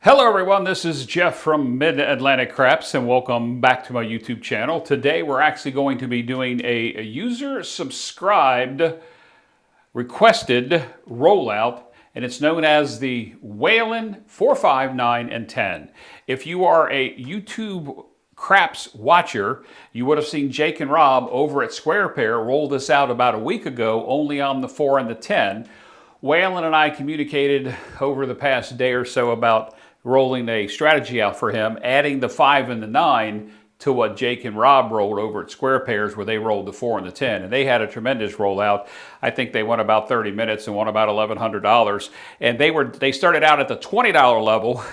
Hello everyone, this is Jeff from Mid-Atlantic Craps and welcome back to my YouTube channel. Today we're actually going to be doing a user subscribed requested rollout, and it's known as the Waylon 4, 5, 9, and 10. If you are a YouTube craps watcher, you would have seen Jake and Rob over at Square Pair roll this out about a week ago, only on the 4 and the 10. Waylon and I communicated over the past day or so about rolling a strategy out for him, adding the 5 and the 9 to what Jake and Rob rolled over at Square Pairs, where they rolled the 4 and the 10. And they had a tremendous rollout. I think they went about 30 minutes and won about $1,100. And they started out at the $20 level.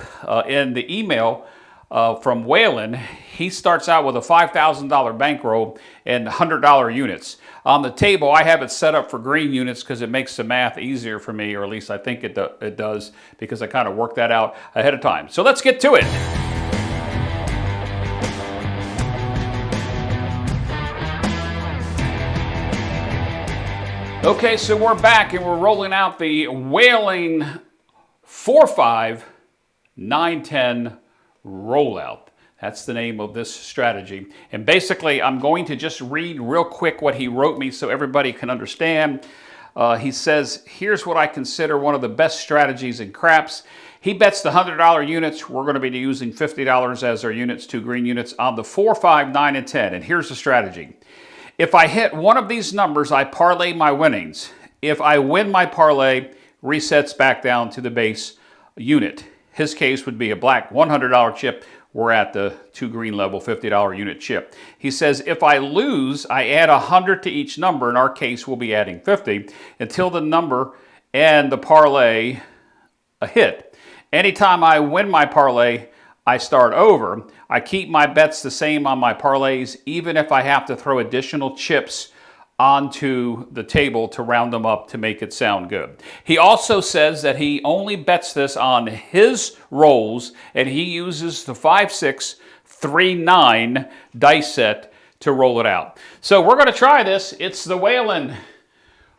In the email from Waylon, he starts out with a $5,000 bankroll and $100 units. On the table, I have it set up for green units because it makes the math easier for me, or at least I think it does, because I kind of worked that out ahead of time. So let's get to it. Okay, so we're back and we're rolling out the Waylon 4, 5, 9, 10 rollout. That's the name of this strategy. And basically, I'm going to just read real quick what he wrote me so everybody can understand. He says, here's what I consider one of the best strategies in craps. He bets the $100 units. We're going to be using $50 as our units, 2 green units, on the 4, 5, 9, and 10. And here's the strategy. If I hit one of these numbers, I parlay my winnings. If I win my parlay, resets back down to the base unit. His case would be a black $100 chip. We're at the 2 green level $50 unit chip. He says, if I lose, I add 100 to each number. In our case, we'll be adding 50 until the number and the parlay a hit. Anytime I win my parlay, I start over. I keep my bets the same on my parlays, even if I have to throw additional chips onto the table to round them up to make it sound good. He also says that he only bets this on his rolls, and he uses the 5, 6, 3, 9 dice set to roll it out. So we're going to try this. It's the Waylon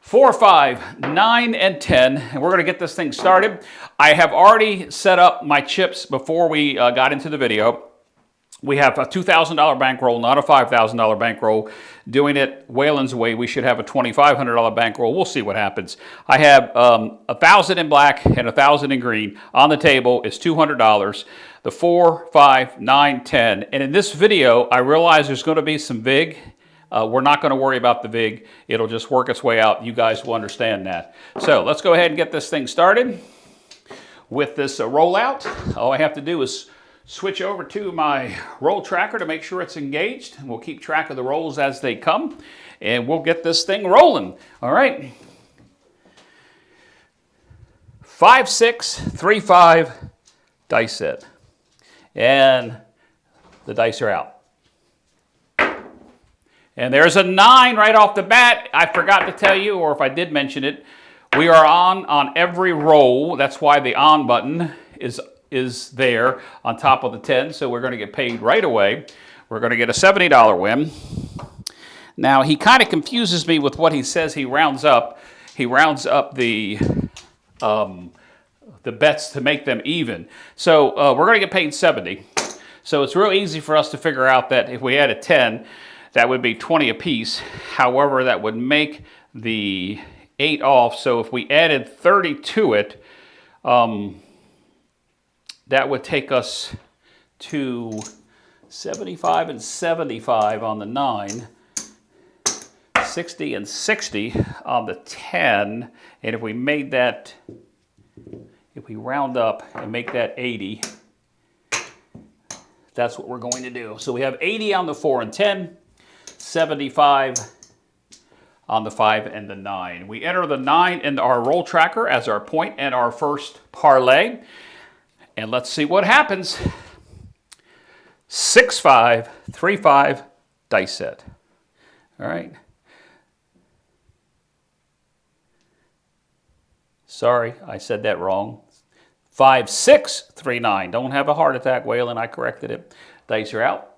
4, 5, 9, and 10, and we're going to get this thing started. I have already set up my chips before we got into the video. We have a $2,000 bankroll, not a $5,000 bankroll. Doing it Waylon's way, we should have a $2,500 bankroll. We'll see what happens. I have 1,000 in black and 1,000 in green. On the table is $200. The 4, 5, 9, 10. And in this video, I realize there's going to be some VIG. We're not going to worry about the VIG. It'll just work its way out. You guys will understand that. So let's go ahead and get this thing started with this rollout. All I have to do is switch over to my roll tracker to make sure it's engaged. We'll keep track of the rolls as they come, and we'll get this thing rolling. All right. 5, 6, 3, 5 dice set. And the dice are out. And there's a 9 right off the bat. I forgot to tell you, or if I did mention it, we are on every roll. That's why the on button is there on top of the 10, so we're going to get paid right away. We're going to get a $70 win. Now, he kind of confuses me with what he says he rounds up. He rounds up the bets to make them even. So we're going to get paid 70. So it's real easy for us to figure out that if we had a 10, that would be 20 apiece. However, that would make the 8 off. So if we added 30 to it, that would take us to 75 and 75 on the 9, 60 and 60 on the 10. And if we made that, if we round up and make that 80, that's what we're going to do. So we have 80 on the 4 and 10, 75 on the 5 and the 9. We enter the 9 in our roll tracker as our point and our first parlay. And let's see what happens. 6, 5, 3, 5 dice set. All right. Sorry, I said that wrong. 5, 6, 3, 9. Don't have a heart attack, Waylon. I corrected it. Dice are out.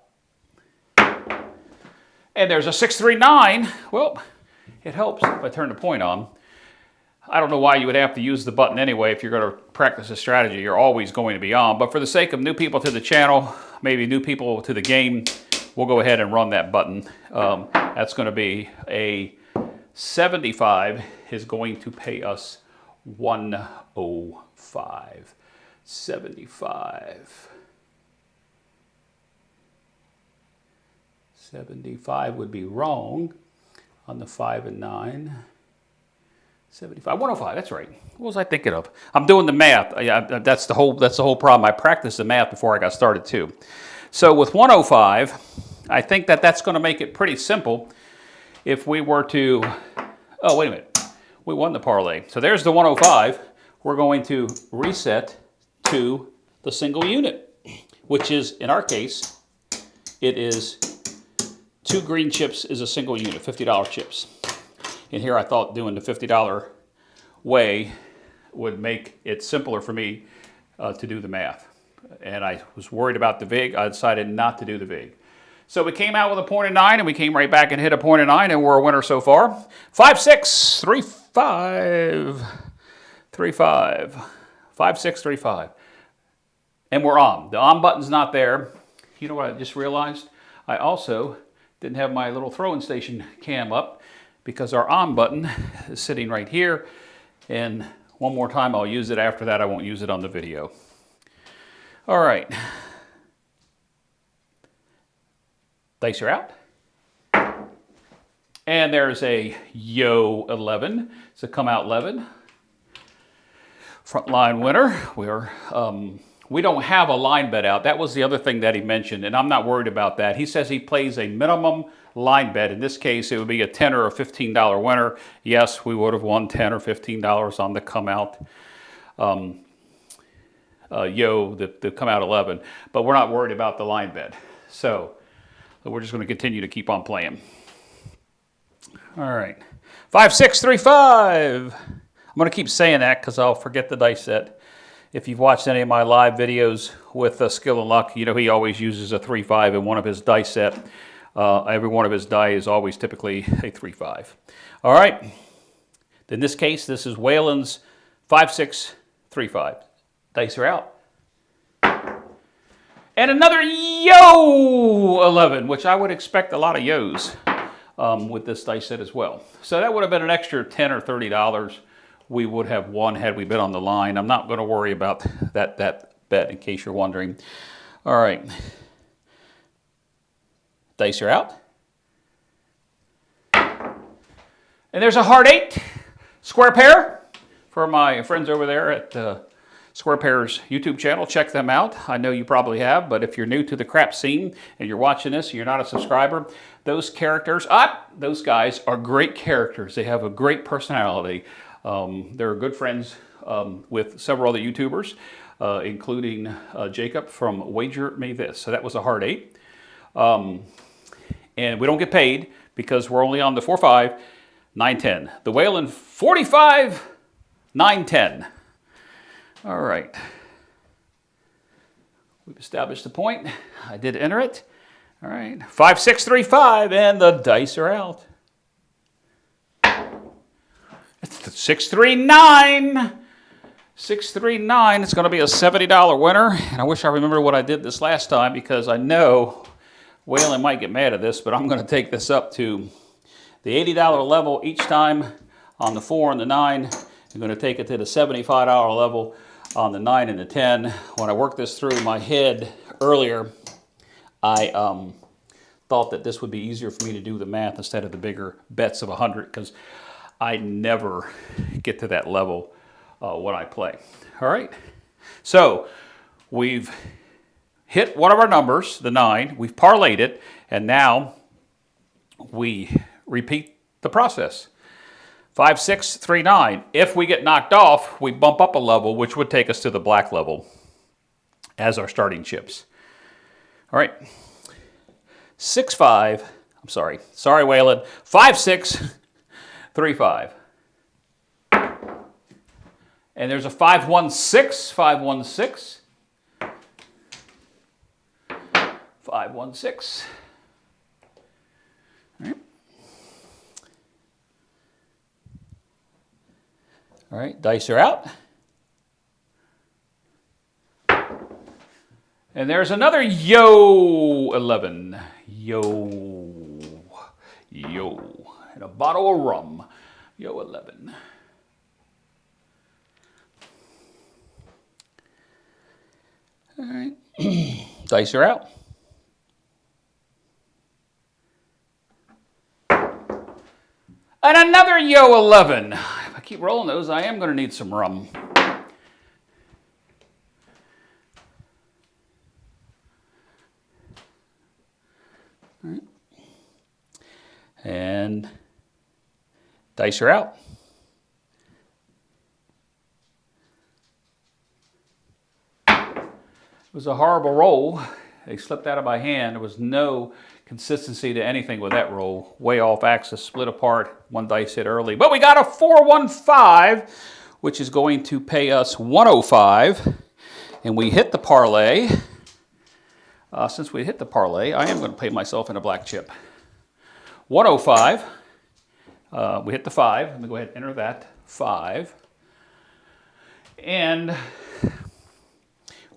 And there's a 6, 3, 9. Well, it helps if I turn the point on. I don't know why you would have to use the button anyway. If you're going to practice a strategy, you're always going to be on. But for the sake of new people to the channel, maybe new people to the game, we'll go ahead and run that button. That's going to be a 75 is going to pay us 105. 75. 75 would be wrong on the 5 and 9. 75, 105, that's right. What was I thinking of? I'm doing the math. That's the whole problem. I practiced the math before I got started too. So with 105, I think that's going to make it pretty simple if we were to, oh, wait a minute. We won the parlay. So there's the 105. We're going to reset to the single unit, which is, in our case, it is 2 green chips is a single unit, $50 chips. And here I thought doing the $50 way would make it simpler for me to do the math. And I was worried about the VIG. I decided not to do the VIG. So we came out with a point of 9, and we came right back and hit a point of 9, and we're a winner so far. 5, 6, 3, 5. 3, 5. 5, 6, 3, 5. And we're on. The on button's not there. You know what I just realized? I also didn't have my little throwing station cam up, because our on button is sitting right here, and one more time I'll use it. After that I won't use it on the video. All right, dice are out, and there's a yo 11. It's a come out 11. Front line winner. We don't have a line bet out. That was the other thing that he mentioned, and I'm not worried about that. He says he plays a minimum line bet. In this case, it would be a $10 or a $15 winner. Yes, we would have won $10 or $15 on the come out the come out 11, but we're not worried about the line bet. So we're just going to continue to keep on playing. All right, 5, 6, 3, 5. I'm going to keep saying that because I'll forget the dice set. If you've watched any of my live videos with Skill and Luck, you know he always uses a 3, 5 in one of his dice set. Every one of his die is always typically a 3, 5. All right. In this case, this is Waylon's 5, 6, 3, 5. Dice are out. And another yo 11, which I would expect a lot of yos with this dice set as well. So that would have been an extra $10 or $30 we would have won had we been on the line. I'm not going to worry about that bet in case you're wondering. All right. Dice are out. And there's a hard 8, square pair, for my friends over there at Square Pair's YouTube channel. Check them out. I know you probably have, but if you're new to the crap scene and you're watching this, you're not a subscriber, those characters, those guys are great characters. They have a great personality. They're good friends with several other YouTubers, including Jacob from Wager Me This. So that was a hard 8. And we don't get paid because we're only on the 4, 5, 9, 10. The Waylon 45, 9, 10. All right. We've established the point. I did enter it. All right. 5, 6, 3, 5, and the dice are out. It's the 6, 3, 9. 6, 3, 9. It's going to be a $70 winner. And I wish I remembered what I did this last time because I know Waylon might get mad at this, but I'm going to take this up to the $80 level each time on the 4 and the 9. I'm going to take it to the $75 level on the 9 and the 10. When I worked this through in my head earlier, I thought that this would be easier for me to do the math instead of the bigger bets of 100 because I never get to that level when I play. All right, so we've hit one of our numbers, the 9. We've parlayed it, and now we repeat the process. 5, 6, 3, 9. If we get knocked off, we bump up a level, which would take us to the black level as our starting chips. All right. 6, 5. I'm sorry. Sorry, Waylon. 5, 6, 3, 5. And there's a 5, 1, 6. 5, 1, 6. 5, 1, 6. All right. All right, dice are out. And there's another yo 11. Yo. And a bottle of rum. Yo 11. All right. Dice are out. And another yo 11. If I keep rolling those, I am going to need some rum. All right. And dice are out. It was a horrible roll. They slipped out of my hand. There was no consistency to anything with that roll. Way off axis, split apart. One dice hit early. But we got a 415, which is going to pay us 105. And we hit the parlay. Since we hit the parlay, I am going to pay myself in a black chip. 105. We hit the 5. Let me go ahead and enter that. 5. And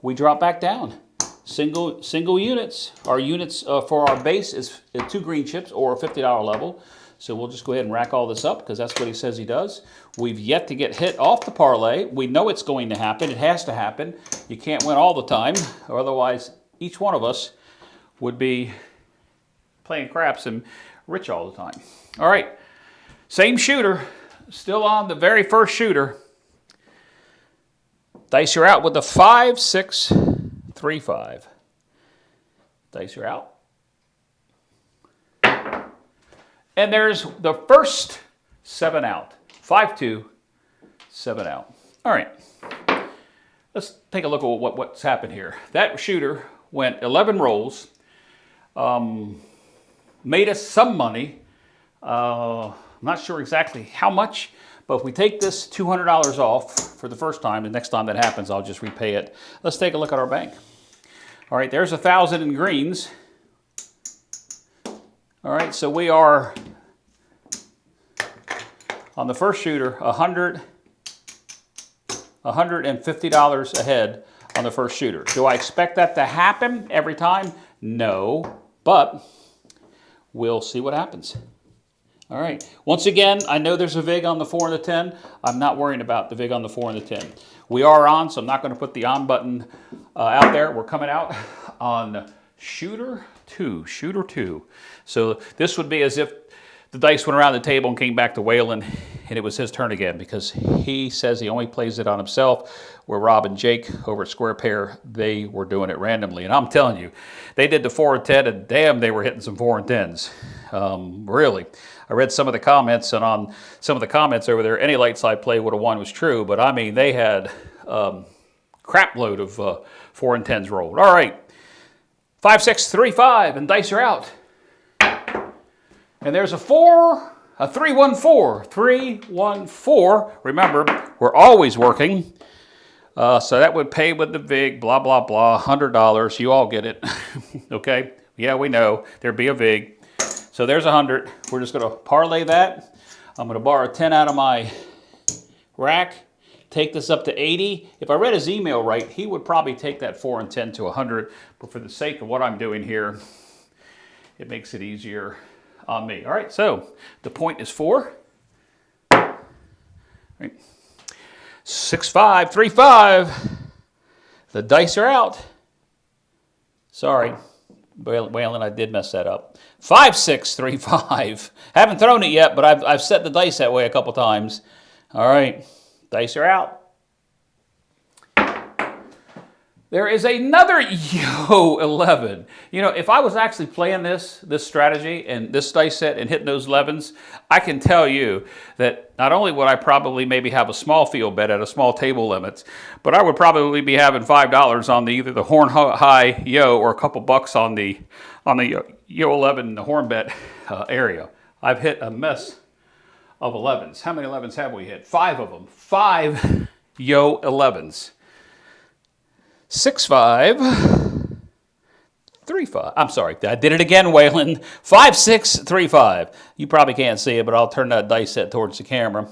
we drop back down. Single units. Our units for our base is 2 green chips or a $50 level. So we'll just go ahead and rack all this up because that's what he says he does. We've yet to get hit off the parlay. We know it's going to happen. It has to happen. You can't win all the time, or otherwise each one of us would be playing craps and rich all the time. All right, same shooter, still on the very first shooter. Dice are out with the 5, 6, 3, 5. Dice are out. And there's the first 7 out. 5, 2, 7 out. All right. Let's take a look at what's happened here. That shooter went 11 rolls, made us some money. I'm not sure exactly how much, but if we take this $200 off for the first time, the next time that happens, I'll just repay it. Let's take a look at our bank. All right, there's 1,000 in greens. All right, so we are on the first shooter, $150 ahead on the first shooter. Do I expect that to happen every time? No, but we'll see what happens. All right, once again, I know there's a VIG on the 4 and the 10. I'm not worrying about the VIG on the 4 and the 10. We are on, so I'm not going to put the on button out there. We're coming out on shooter 2. So this would be as if the dice went around the table and came back to Waylon, and it was his turn again because he says he only plays it on himself, where Rob and Jake over at Square Pair, they were doing it randomly. And I'm telling you, they did the 4 and 10, and damn, they were hitting some 4 and 10s. Really. I read some of the comments, and on some of the comments over there, any light side play would have won was true, but I mean, they had crap load of 4 and 10s rolled. All right, 5, 6, 3, 5, and dice are out. And there's a 4, a 3, 1, 4, 3, 1, 4. Remember, we're always working. So that would pay with the VIG, blah, blah, blah, $100. You all get it. Okay? Yeah, we know. There'd be a VIG. So there's 100. We're just going to parlay that. I'm going to borrow 10 out of my rack, take this up to 80. If I read his email right, he would probably take that 4 and 10 to 100. But for the sake of what I'm doing here, it makes it easier on me. All right, so the point is 4. All right. 6, 5, 3, 5. The dice are out. Sorry, Waylon, I did mess that up. 5, 6, 3, 5. Haven't thrown it yet, but I've set the dice that way a couple times. All right, dice are out. There is another yo 11. You know, if I was actually playing this strategy and this dice set and hitting those 11s, I can tell you that not only would I probably maybe have a small field bet at a small table limits, but I would probably be having $5 on either the horn high yo or a couple bucks on the yo 11 the horn bet area. I've hit a mess of 11s. How many 11s have we hit? 5 of them. 5 yo 11s. 6, 5, 3, 5. I'm sorry, I did it again, Waylon. 5, 6, 3, 5. You probably can't see it, but I'll turn that dice set towards the camera.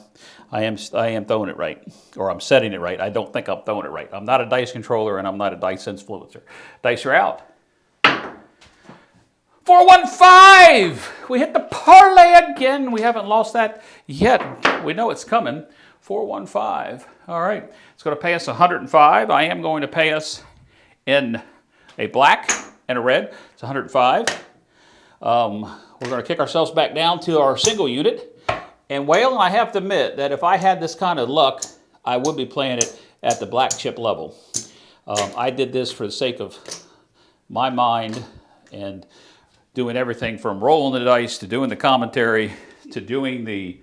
I am throwing it right, or I'm setting it right. I don't think I'm throwing it right. I'm not a dice controller, and I'm not a dice influencer. Dice are out. 415! We hit the parlay again. We haven't lost that yet. We know it's coming. 415. All right. It's going to pay us 105. I am going to pay us in a black and a red. It's 105. We're going to kick ourselves back down to our single unit. And Waylon, I have to admit that if I had this kind of luck, I would be playing it at the black chip level. I did this for the sake of my mind and doing everything from rolling the dice to doing the commentary to doing the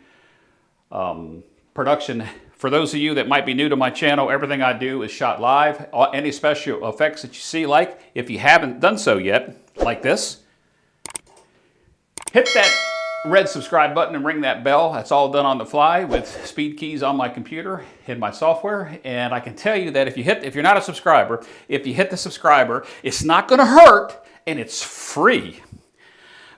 production. For those of you that might be new to my channel, everything I do is shot live. Any special effects that you see, like if you haven't done so yet, like this, hit that red subscribe button and ring that bell. That's all done on the fly with speed keys on my computer in my software. And I can tell you that if you're not a subscriber, if you hit the subscriber, it's not going to hurt and it's free.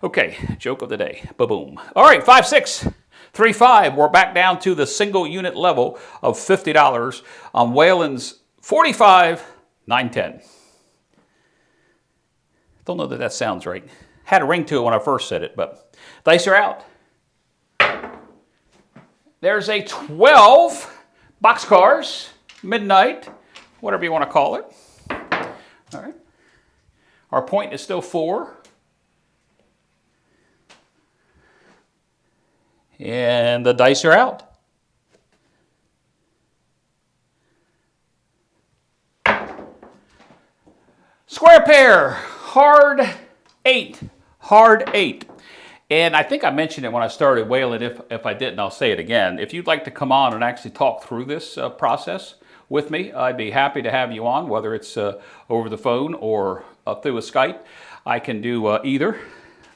Okay, joke of the day. Ba-boom. All right, 5, 6, 3, 5. We're back down to the single unit level of $50 on Waylon's 45, 910. Don't know that that sounds right. Had a ring to it when I first said it, but dice are out. There's a 12 boxcars, midnight, whatever you want to call it. All right. Our point is still 4. And the dice are out. Square pair, hard 8. Hard 8. And I think I mentioned it when I started, Waylon. If I didn't, I'll say it again. If you'd like to come on and actually talk through this process with me, I'd be happy to have you on, whether it's over the phone or through a Skype. I can do either.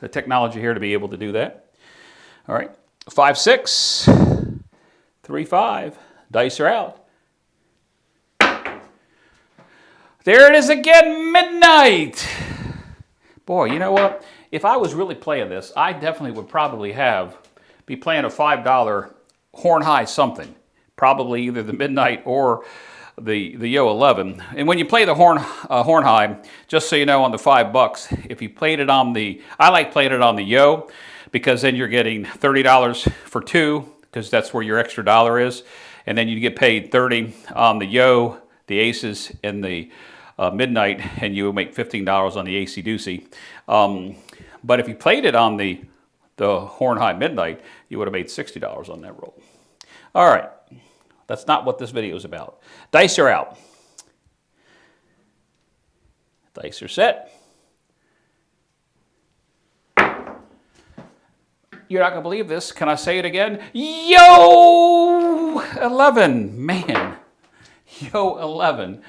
The technology here to be able to do that. All right. 5, 6, 3, 5. Dice are out. There it is again, midnight. Boy, you know what? If I was really playing this, I definitely would probably be playing a $5 horn high something. Probably either the midnight or the Yo 11. And when you play the horn high, just so you know, on the $5, if you played it on I like playing it on the Yo, because then you're getting $30 for 2, because that's where your extra dollar is. And then you get paid $30 on the Yo, the aces, and the midnight, and you will make $15 on the AC Doocy. But if you played it on the horn high midnight, you would have made $60 on that roll. All right, that's not what this video is about. Dice are out. Dice are set. You're not going to believe this. Can I say it again? Yo 11. Man. Yo 11.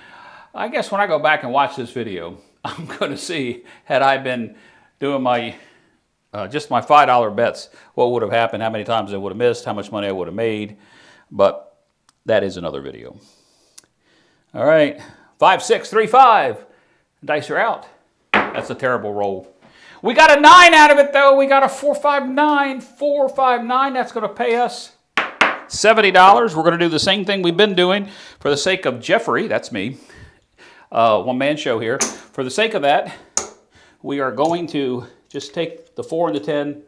I guess when I go back and watch this video, I'm going to see, had I been doing my just my $5 bets, what would have happened, how many times I would have missed, how much money I would have made. But that is another video. All right. 5, 6, 3, 5. Dice are out. That's a terrible roll. We got a 9 out of it, though. We got a 459. 459. That's going to pay us $70. We're going to do the same thing we've been doing for the sake of Jeffrey. That's me. One-man show here. For the sake of that, we are going to just take the 4 and the 10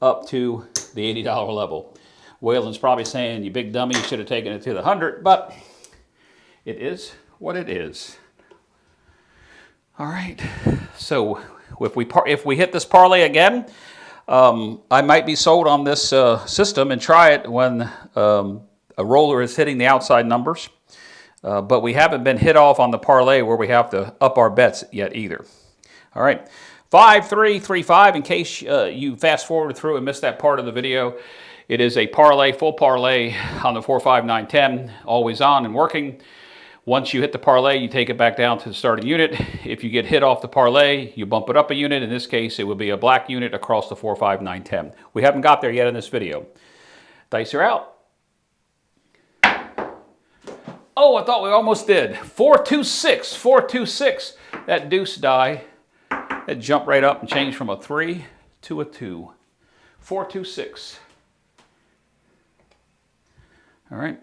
up to the $80 level. Waylon's probably saying, you big dummy, you should have taken it to the 100, but it is what it is. All right. So if we hit this parlay again, I might be sold on this system and try it when a roller is hitting the outside numbers. But we haven't been hit off on the parlay where we have to up our bets yet either. All right. 5, 3, 3, 5. In case you fast forward through and missed that part of the video, it is a parlay, full parlay on the 4, 5, 9, 10, always on and working. Once you hit the parlay, you take it back down to the starting unit. If you get hit off the parlay, you bump it up a unit. In this case, it would be a black unit across the 4, 5, 9, 10. We haven't got there yet in this video. Dice are out. Oh, I thought we almost did. 4, 2, 6. 4, 2, 6. That deuce die, that jumped right up and changed from a 3 to a 2. 4, 2, 6. All right.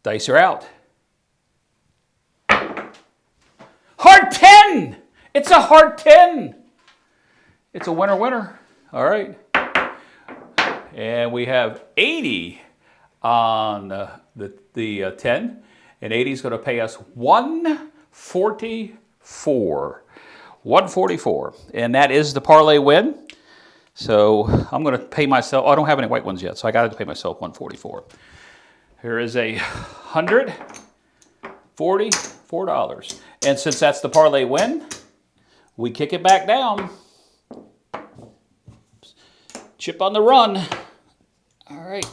Dice are out. Hard 10! It's a hard 10! It's a winner, winner. All right. And we have 80 on the 10. And 80 is going to pay us 144. 144. And that is the parlay win. So I'm going to pay myself. Oh, I don't have any white ones yet, so I got to pay myself 144. Here is a $144. And since that's the parlay win, we kick it back down. Chip on the run. All right.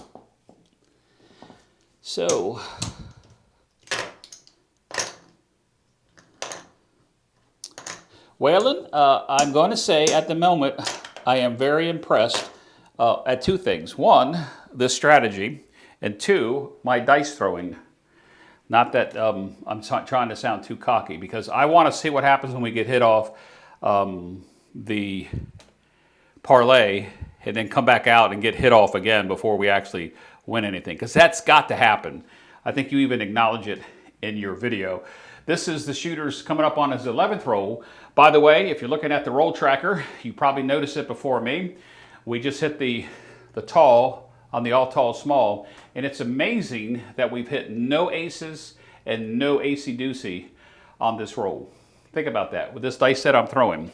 So Waylon, I'm going to say at the moment, I am very impressed at two things. One, this strategy, and two, my dice throwing. Not that I'm trying to sound too cocky, because I want to see what happens when we get hit off the parlay and then come back out and get hit off again before we actually win anything, because that's got to happen. I think you even acknowledge it in your video. This is the shooter's coming up on his 11th roll. By the way, if you're looking at the roll tracker, you probably noticed it before me. We just hit the tall on the all tall small, and it's amazing that we've hit no aces and no acey deucey on this roll. Think about that with this dice set I'm throwing.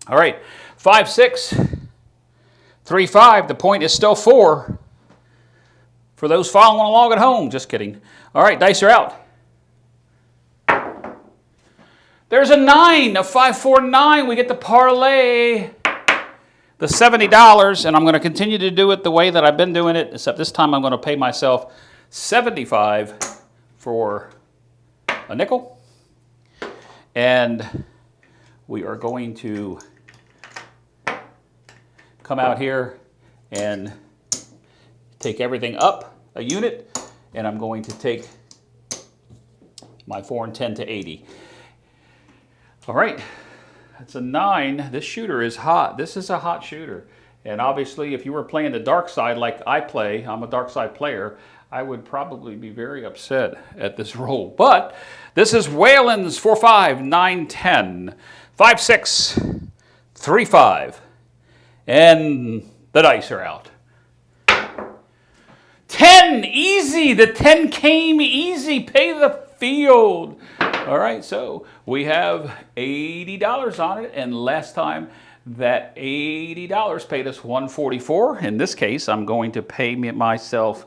All right, 5-6, 3-5. The point is still 4. For those following along at home, just kidding. All right, dice are out. There's a 9, a 5-4-9. We get the parlay, the $70, and I'm going to continue to do it the way that I've been doing it, except this time I'm going to pay myself $75 for a nickel. And we are going to come out here and take everything up a unit, and I'm going to take my 4 and 10 to 80. All right, that's a 9. This shooter is hot. This is a hot shooter. And obviously, if you were playing the dark side like I play, I'm a dark side player, I would probably be very upset at this roll. But this is Waylon's 4-5, 9-10, 5-6, 3-5. And the dice are out. 10, easy. The 10 came easy. Pay the field. All right, so we have $80 on it, and last time that $80 paid us $144. In this case, I'm going to pay myself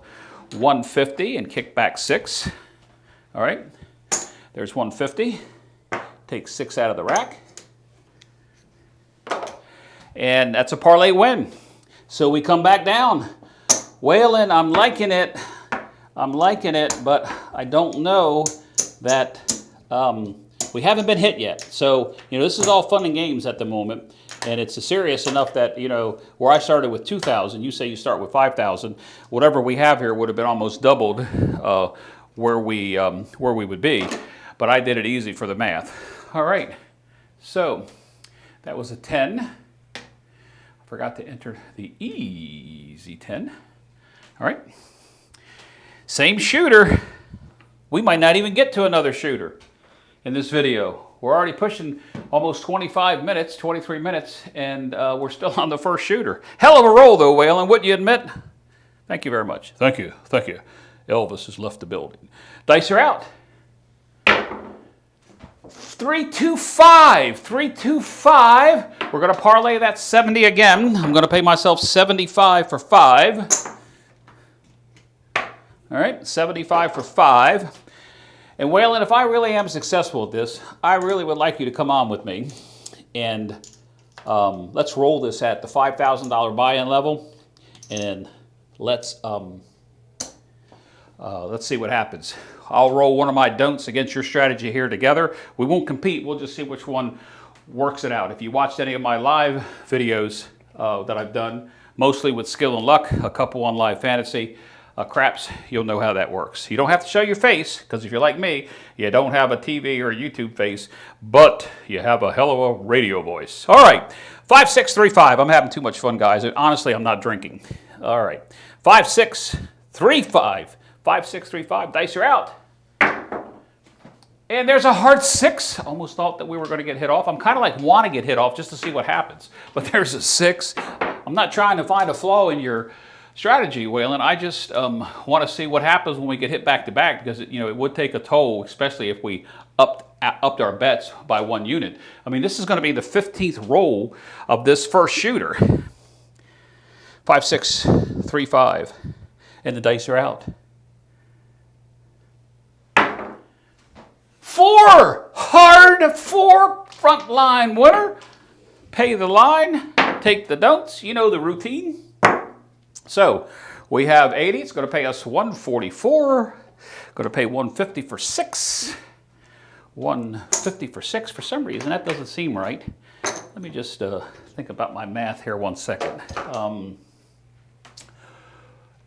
$150 and kick back 6. All right, there's $150. Take 6 out of the rack, and that's a parlay win. So we come back down. Waylon, I'm liking it. I'm liking it, but I don't know that we haven't been hit yet. So, this is all fun and games at the moment, and it's serious enough that, where I started with 2,000, you say you start with 5,000, whatever we have here would have been almost doubled where we would be, but I did it easy for the math. All right, so that was a 10. I forgot to enter the easy 10. All right, same shooter. We might not even get to another shooter in this video. We're already pushing almost 25 minutes, 23 minutes, and we're still on the first shooter. Hell of a roll, though, Waylon, wouldn't you admit? Thank you very much. Thank you. Thank you. Elvis has left the building. Dice are out. 3-2-5. 3-2-5. We're going to parlay that 70 again. I'm going to pay myself 75 for 5. All right, 75 for 5. And Waylon, if I really am successful at this, I really would like you to come on with me. And let's roll this at the $5,000 buy-in level. And let's see what happens. I'll roll one of my don'ts against your strategy here together. We won't compete. We'll just see which one works it out. If you watched any of my live videos that I've done, mostly with skill and luck, a couple on live fantasy, craps, you'll know how that works. You don't have to show your face, because if you're like me, you don't have a TV or a YouTube face, but you have a hell of a radio voice. All right, 5635. I'm having too much fun, guys. Honestly, I'm not drinking. All right, 5635. 5635. Dice are out. And there's a hard 6. Almost thought that we were going to get hit off. I'm kind of like want to get hit off just to see what happens. But there's a 6. I'm not trying to find a flaw in your strategy, Waylon. I just want to see what happens when we get hit back to back, because it would take a toll, especially if we upped our bets by 1 unit. I mean, this is going to be the 15th roll of this first shooter. 5635, and the dice are out. 4 hard 4 front line winner. Pay the line, take the don'ts. You know the routine. So we have 80. It's going to pay us 144. Going to pay 150 for 6. 150 for 6. For some reason, that doesn't seem right. Let me just think about my math here 1 second.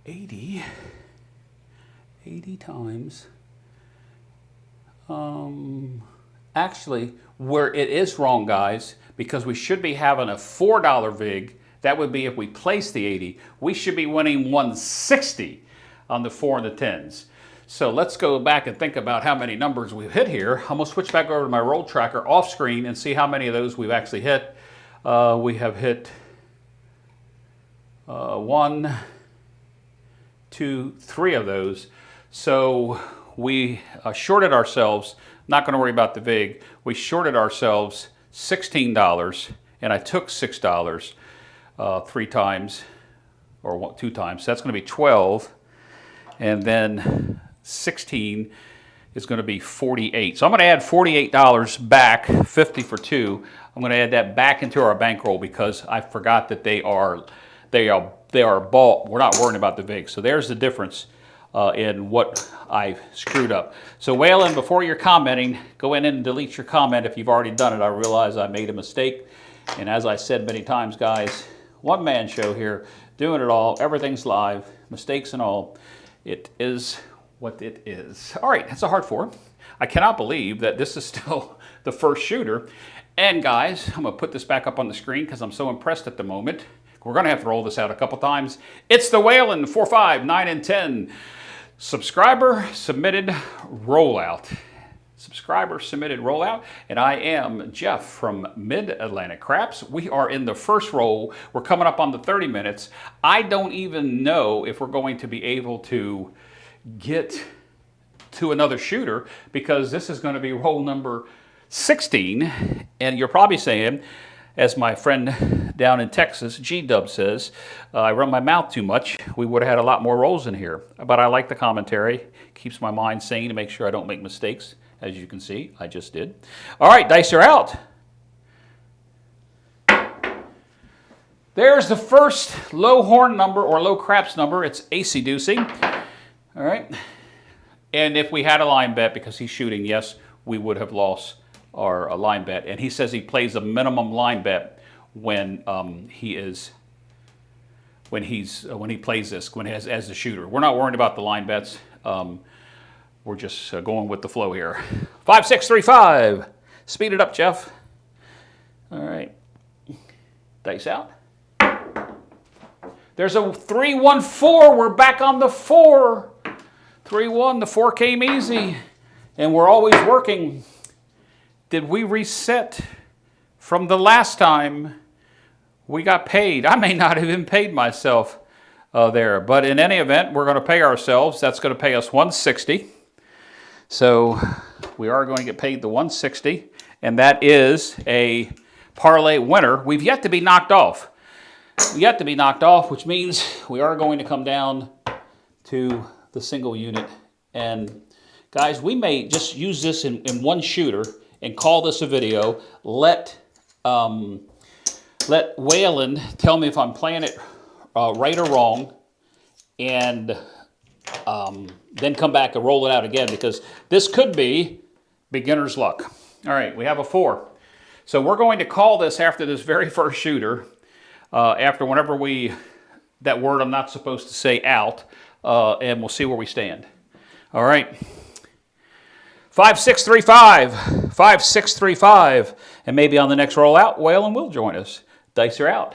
80 times. Actually, where it is wrong, guys, because we should be having a $4 vig. That would be if we place the 80. We should be winning 160 on the 4 and the 10s. So let's go back and think about how many numbers we've hit here. I'm going to switch back over to my roll tracker off screen and see how many of those we've actually hit. We have hit 1, 2, 3 of those. So we shorted ourselves. Not going to worry about the vig. We shorted ourselves $16, and I took $6 3 times, or 2 times. So that's going to be 12, and then 16 is going to be 48. So I'm going to add $48 back, 50 for 2. I'm going to add that back into our bankroll because I forgot that they are bought. We're not worrying about the vig. So there's the difference in what I screwed up. So Waylon, before you're commenting, go in and delete your comment if you've already done it. I realize I made a mistake. And as I said many times, guys, one-man show here, doing it all. Everything's live, mistakes and all. It is what it is. All right, that's a hard 4. I cannot believe that this is still the first shooter. And guys, I'm going to put this back up on the screen because I'm so impressed at the moment. We're going to have to roll this out a couple times. It's the Waylon 4, 5, 9, and 10 subscriber submitted rollout. Subscriber submitted rollout. And I am Jeff from Mid-Atlantic Craps. We are in the first roll. We're coming up on the 30 minutes. I don't even know if we're going to be able to get to another shooter because this is going to be roll number 16. And you're probably saying, as my friend down in Texas, G-Dub says, I run my mouth too much. We would have had a lot more rolls in here. But I like the commentary. Keeps my mind sane to make sure I don't make mistakes. As you can see, I just did. All right, dice are out. There's the first low horn number or low craps number. It's acey-deucey. All right. And if we had a line bet because he's shooting, yes, we would have lost our line bet. And he says he plays a minimum line bet when he plays this as the shooter. We're not worried about the line bets. We're just going with the flow here. 5, 6, 3, 5. Speed it up, Jeff. All right. Dice out. There's a 3, 1, 4. We're back on the 4. 3, 1. The 4 came easy. And we're always working. Did we reset from the last time we got paid? I may not have even paid myself there. But in any event, we're going to pay ourselves. That's going to pay us $160. So we are going to get paid the $160. And that is a parlay winner. We've yet to be knocked off. Yet to be knocked off, which means we are going to come down to the single unit. And guys, we may just use this in one shooter and call this a video. Let Waylon tell me if I'm playing it right or wrong, and then come back and roll it out again, because this could be beginner's luck. All right, we have a 4. So we're going to call this after this very first shooter, after whenever that word I'm not supposed to say out, and we'll see where we stand. All right. 5635, 5635, and maybe on the next rollout, Waylon will join us. Dice are out.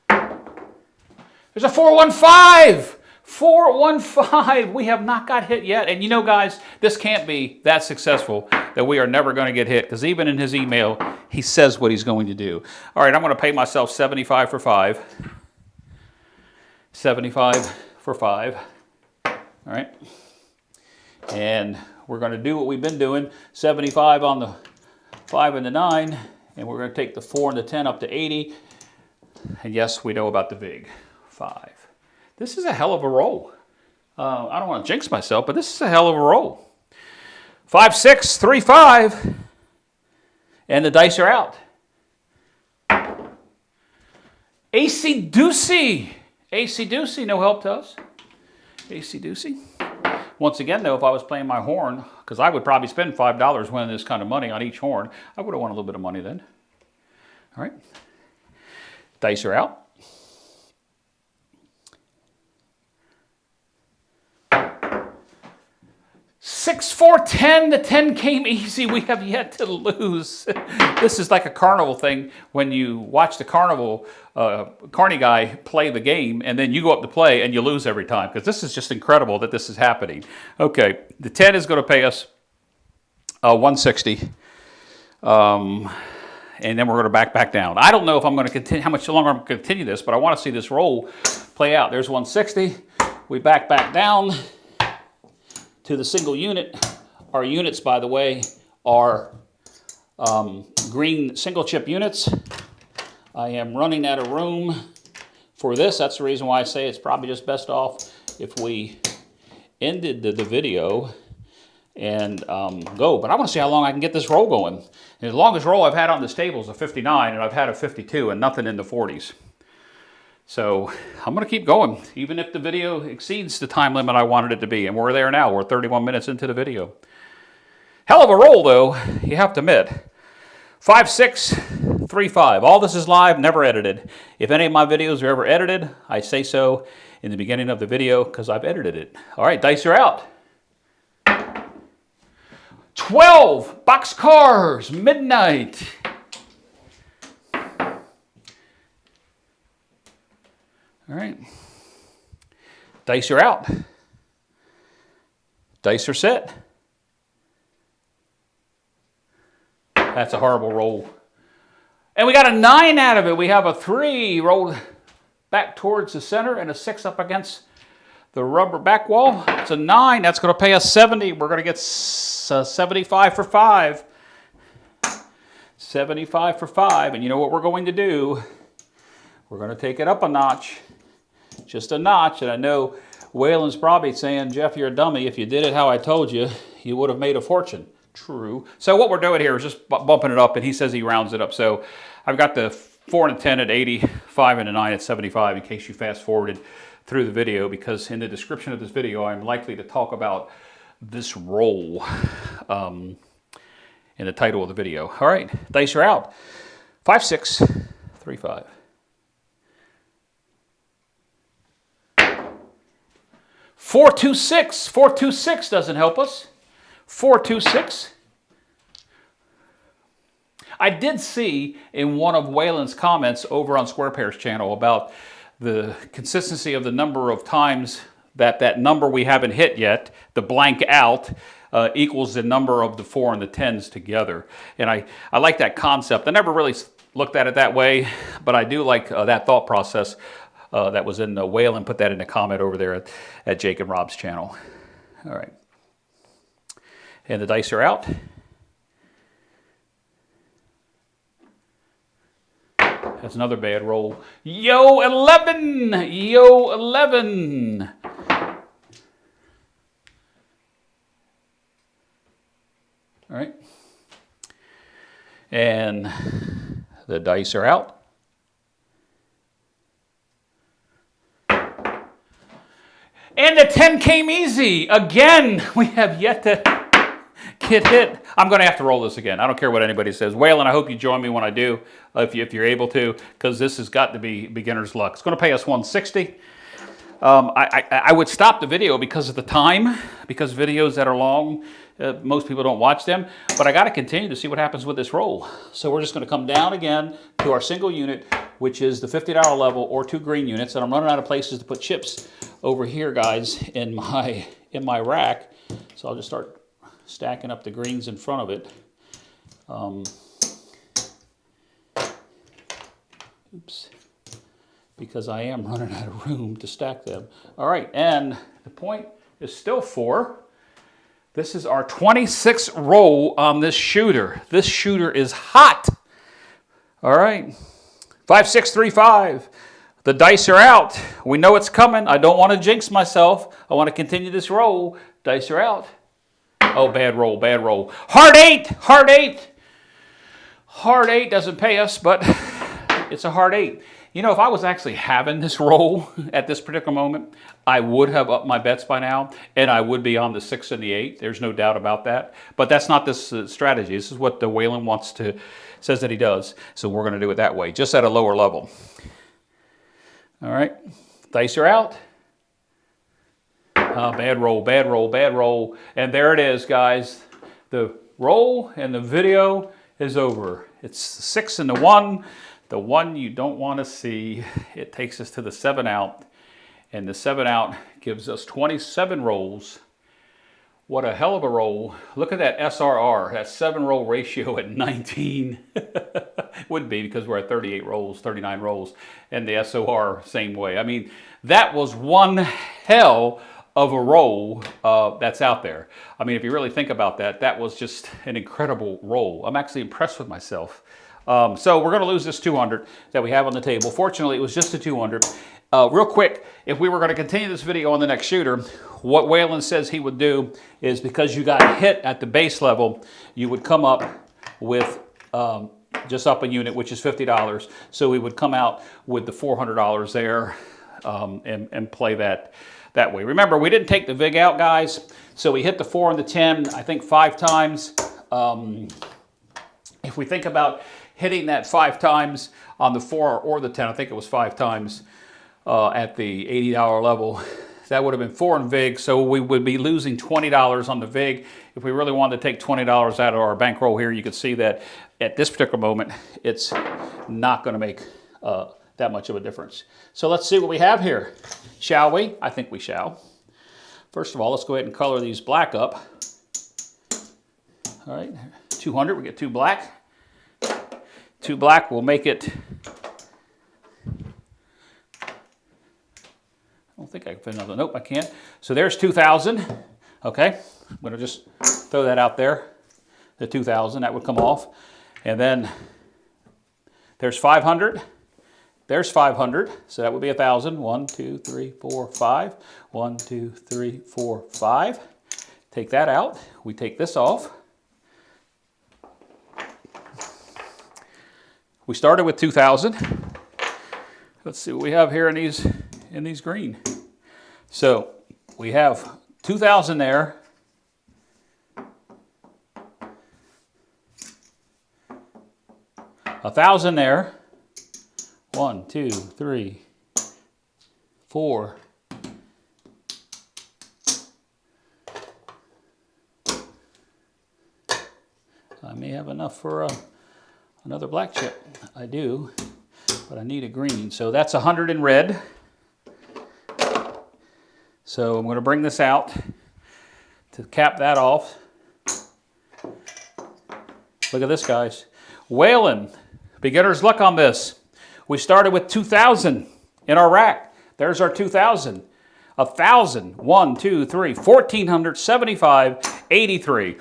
There's a 415. 415. We have not got hit yet. And you know, guys, this can't be that successful that we are never going to get hit, because even in his email, he says what he's going to do. All right, I'm going to pay myself 75 for 5. 75 for 5. All right. And we're going to do what we've been doing. 75 on the 5 and the 9. And we're going to take the 4 and the 10 up to 80. And yes, we know about the VIG. 5. This is a hell of a roll. I don't want to jinx myself, but this is a hell of a roll. 5635. And the dice are out. AC Doocy. AC Doocy, no help to us. AC Doocy. Once again, though, if I was playing my horn, because I would probably spend $5 winning this kind of money on each horn, I would have won a little bit of money then. All right. Dice are out. 6, 4, 10. The 10 came easy. We have yet to lose. This is like a carnival thing when you watch the carnival carny guy play the game, and then you go up to play and you lose every time, because this is just incredible that this is happening. Okay, the 10 is going to pay us 160. And then we're going to back down. I don't know if I'm going to continue, how much longer I'm going to continue this, but I want to see this roll play out. There's 160. We back down to the single unit. Our units, by the way, are green single chip units. I am running out of room for this. That's the reason why I say it's probably just best off if we ended the video and go. But I want to see how long I can get this roll going. And the longest roll I've had on this table is a 59, and I've had a 52 and nothing in the 40s. So I'm going to keep going, even if the video exceeds the time limit I wanted it to be. And we're there now. We're 31 minutes into the video. Hell of a roll, though, you have to admit. 5635. All this is live, never edited. If any of my videos are ever edited, I say so in the beginning of the video because I've edited it. All right, dice are out. 12 boxcars, midnight. All right. Dice are out. Dice are set. That's a horrible roll. And we got a 9 out of it. We have a 3 rolled back towards the center and a 6 up against the rubber back wall. It's a 9. That's going to pay us 70. We're going to get 75 for 5. 75 for 5. And you know what we're going to do? We're going to take it up a notch. Just a notch. And I know Waylon's probably saying, Jeff, you're a dummy. If you did it how I told you, you would have made a fortune. True. So what we're doing here is just bumping it up, and he says he rounds it up. So I've got the 4 and a 10 at 80, 5 and a 9 at 75, in case you fast forwarded through the video, because in the description of this video, I'm likely to talk about this roll in the title of the video. All right, dice are out. 5, 6, 3, 5. 4, 2, 6. 4, 2, 6 doesn't help us. 4, 2, 6. I did see in one of Waylon's comments over on Square Pair's channel about the consistency of the number of times that number we haven't hit yet, the blank out, equals the number of the 4 and the 10s together. And I like that concept. I never really looked at it that way, but I do like that thought process that was in Waylon. Put that in a comment over there at Jake and Rob's channel. All right. And the dice are out. That's another bad roll. Yo, 11! Yo, 11! All right. And the dice are out. And the 10 came easy. Again, we have yet to get hit. I'm going to have to roll this again. I don't care what anybody says. Waylon, I hope you join me when I do, if you're able to, because this has got to be beginner's luck. It's going to pay us 160. I would stop the video because of the time, because videos that are long, most people don't watch them, but I got to continue to see what happens with this roll. So we're just going to come down again to our single unit, which is the $50 level or 2 green units. And I'm running out of places to put chips over here, guys, in my rack. So I'll just start stacking up the greens in front of it. Oops. Because I am running out of room to stack them. All right, and the point is still 4. This is our 26th roll on this shooter. This shooter is hot. All right, 5, 6, 3, 5. The dice are out. We know it's coming. I don't want to jinx myself. I want to continue this roll. Dice are out. Oh, bad roll, bad roll. Hard 8, hard 8. Hard 8 doesn't pay us, but it's a hard 8. You know, if I was actually having this roll at this particular moment, I would have upped my bets by now, and I would be on the 6 and the 8. There's no doubt about that. But that's not this strategy. This is what the Waylon says that he does. So we're going to do it that way, just at a lower level. All right, dice are out. Bad roll, bad roll, bad roll. And there it is, guys. The roll and the video is over. It's 6 and the 1. The one you don't want to see. It takes us to the 7 out, and the 7 out gives us 27 rolls. What a hell of a roll. Look at that SRR, that 7 roll ratio at 19. Would be because we're at 38 rolls, 39 rolls, and the SOR same way. I mean, that was one hell of a roll that's out there. I mean, if you really think about that, that was just an incredible roll. I'm actually impressed with myself. So we're going to lose this 200 that we have on the table. Fortunately, it was just a 200. Real quick, if we were going to continue this video on the next shooter, what Waylon says he would do is, because you got hit at the base level, you would come up with just up a unit, which is $50. So we would come out with the $400 there and play that way. Remember, we didn't take the VIG out, guys. So we hit the 4 and the 10, I think 5 times. If we think about hitting that 5 times on the 4 or the 10, I think it was 5 times at the $80 level, that would have been 4 in VIG, so we would be losing $20 on the VIG. If we really wanted to take $20 out of our bankroll here, you could see that at this particular moment, it's not going to make that much of a difference. So let's see what we have here, shall we? I think we shall. First of all, let's go ahead and color these black up. All right, 200, we get 2 black. 2 black will make it, I don't think I can fit another, nope, I can't. So there's 2,000, okay. I'm gonna just throw that out there, the 2,000, that would come off. And then there's 500, there's 500, so that would be 1,000. 1, 2, 3, 4, 5. 1, 2, 3, 4, 5. Take that out, we take this off. We started with 2,000. Let's see what we have here in these green. So we have 2,000 there. $1,000 there. 1, 2, 3, 4. I may have enough for another black chip. I do, but I need a green. So that's 100 in red. So I'm going to bring this out to cap that off. Look at this, guys. Waylon, beginner's luck on this. We started with 2,000 in our rack. There's our 2,000. 1,000, 1, 2, 3, 1,400, 75, 83.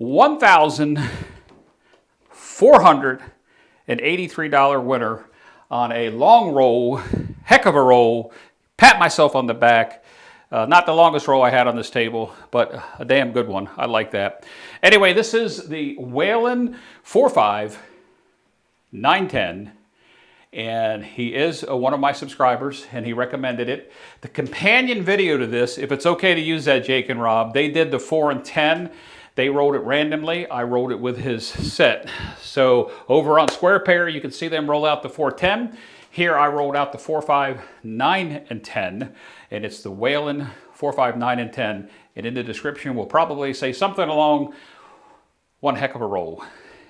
$1,483 winner on a long roll, heck of a roll. Pat myself on the back. Not the longest roll I had on this table, but a damn good one. I like that. Anyway, this is the Waylon 45910, and he is one of my subscribers, and he recommended it. The companion video to this, if it's okay to use that, Jake and Rob, they did the 4 and 10. They rolled it randomly. I rolled it with his set. So over on Square Pair, you can see them roll out the 410. Here I rolled out the 4, 5, 9, and 10, and it's the Waylon 4, 5, 9, and 10. And in the description, we'll probably say something along one heck of a roll.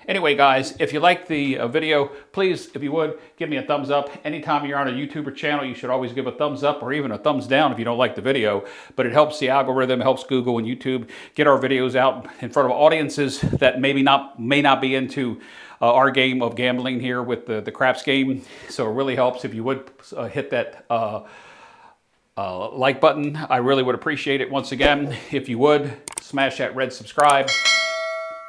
Anyway, guys, if you like the video, please, if you would, give me a thumbs up. Anytime you're on a YouTuber channel, you should always give a thumbs up or even a thumbs down if you don't like the video. But it helps the algorithm, helps Google and YouTube get our videos out in front of audiences that may not be into our game of gambling here with the craps game. So it really helps if you would hit that like button. I really would appreciate it. Once again, if you would, smash that red subscribe.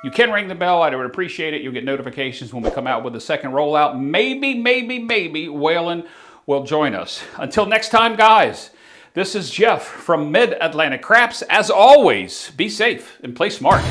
You can ring the bell. I would appreciate it. You'll get notifications when we come out with the second rollout. Maybe Waylon will join us. Until next time, guys, this is Jeff from Mid-Atlantic Craps. As always, be safe and play smart.